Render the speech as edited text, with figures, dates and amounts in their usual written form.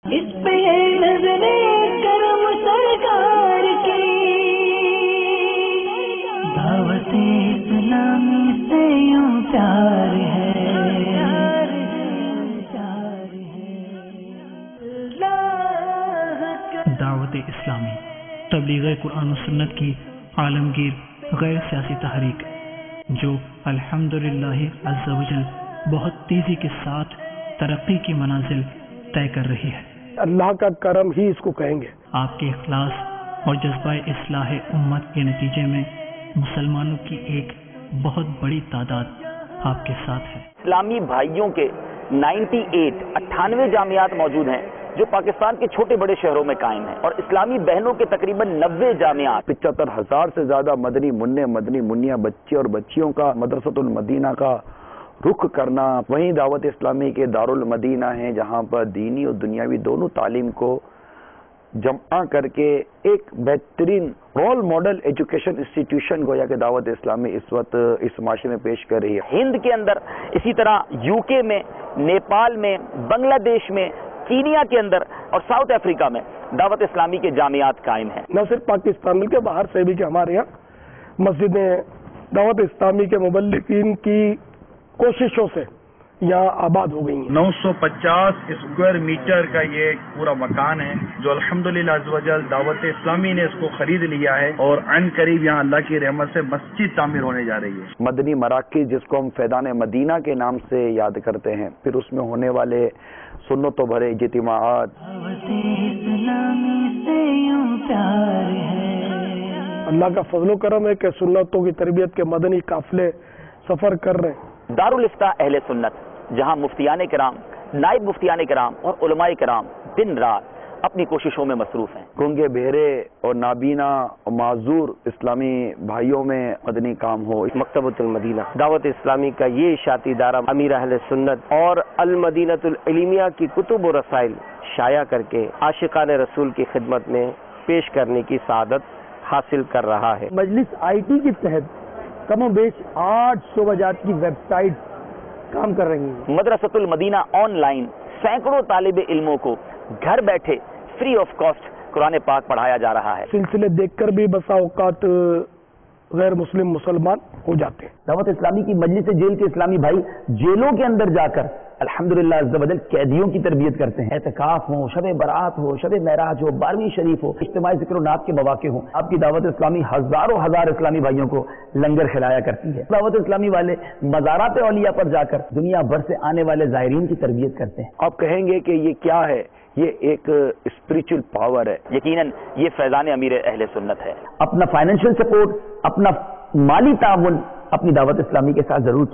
اس پہ نظریں کرم سرکار کی دعوت اسلامی سے یوں پیار ہے دعوت اسلامی تبلیغ قرآن و سنت کی عالمگیر غیر سیاسی تحریک جو الحمدللہ عز و جل بہت تیزی کے ساتھ ترقی کی منازل طے کر رہی ہے۔ اللہ کا کرم ہی اس کو کہیں گے۔ آپ کے اخلاص اور جذبہ اصلاح امت کے نتیجے میں مسلمانوں کی ایک بہت بڑی تعداد آپ کے ساتھ ہے۔ اسلامی بھائیوں کے 98 جامعات موجود ہیں جو پاکستان کے چھوٹے بڑے شہروں میں قائم ہیں، اور اسلامی بہنوں کے تقریباً 90 جامعات، 75,000 سے زیادہ مدنی منیا بچے اور بچیوں کا مدرسۃ المدینہ کا رخ کرنا، وہیں دعوت اسلامی کے دارالمدینہ ہیں جہاں پر دینی اور دنیاوی دونوں تعلیم کو جمع کر کے ایک بہترین رول ماڈل ایجوکیشن انسٹیٹیوشن گویا کہ دعوت اسلامی اس وقت اس معاشرے میں پیش کر رہی ہے۔ ہند کے اندر، اسی طرح یو کے میں، نیپال میں، بنگلہ دیش میں، کینیا کے اندر اور ساؤتھ افریقہ میں دعوت اسلامی کے جامعات قائم ہیں۔ نہ صرف پاکستان بلکہ باہر سے بھی کہ ہمارے یہاں مسجدیں دعوت اسلامی کے مبلغین کی کوششوں سے یہاں آباد ہو گئی ہیں۔ 950 اسکوائر میٹر کا یہ پورا مکان ہے جو الحمدللہ عز و جل دعوت اسلامی نے اس کو خرید لیا ہے، اور عین قریب یہاں اللہ کی رحمت سے مسجد تعمیر ہونے جا رہی ہے۔ مدنی مراکز جس کو ہم فیضان مدینہ کے نام سے یاد کرتے ہیں، پھر اس میں ہونے والے سنتوں بھرے اجتماعات۔ دعوت اسلامی سے یوں پیار ہے۔ اللہ کا فضل و کرم ہے کہ سنتوں کی تربیت کے مدنی قافلے سفر کر رہے ہیں۔ دارالافتاء اہل سنت، جہاں مفتیان کرام، نائب مفتیان کرام اور علماء کرام دن رات اپنی کوششوں میں مصروف ہیں۔ گونگے بہرے اور نابینا اور معذور اسلامی بھائیوں میں مدنی کام ہو۔ مکتبۃ المدینہ دعوت اسلامی کا یہ اشاعتی ادارہ امیر اہل سنت اور المدینۃ العلمیہ کی کتب و رسائل شائع کر کے عاشقان رسول کی خدمت میں پیش کرنے کی سعادت حاصل کر رہا ہے۔ مجلس آئی ٹی کے تحت کم و بیش 8 شعبہ جات کی ویب سائٹ کام کر رہی ہیں۔ مدرسۃ المدینہ آن لائن سینکڑوں طالب علموں کو گھر بیٹھے فری آف کاسٹ قرآن پاک پڑھایا جا رہا ہے۔ سلسلے دیکھ کر بھی بسا اوقات غیر مسلم مسلمان ہو جاتے ہیں۔ دعوت اسلامی کی مجلس جیل کے اسلامی بھائی جیلوں کے اندر جا کر الحمدللہ عز و جل قیدیوں کی تربیت کرتے ہیں۔ اعتکاف ہو، شب برات ہو، شب معراج ہو، 12ویں شریف ہو، اجتماعی ذکر و نعت کے مواقع ہوں، آپ کی دعوت اسلامی ہزاروں ہزار اسلامی بھائیوں کو لنگر کھلایا کرتی ہے۔ دعوت اسلامی والے مزارات اولیاء پر جا کر دنیا بھر سے آنے والے زائرین کی تربیت کرتے ہیں۔ آپ کہیں گے کہ یہ کیا ہے؟ یہ ایک اسپریچل پاور ہے۔ یقیناً یہ فیضان امیر اہل سنت ہے۔ اپنا فائنینشیل سپورٹ، اپنا مالی تعاون اپنی دعوت اسلامی کے ساتھ ضرور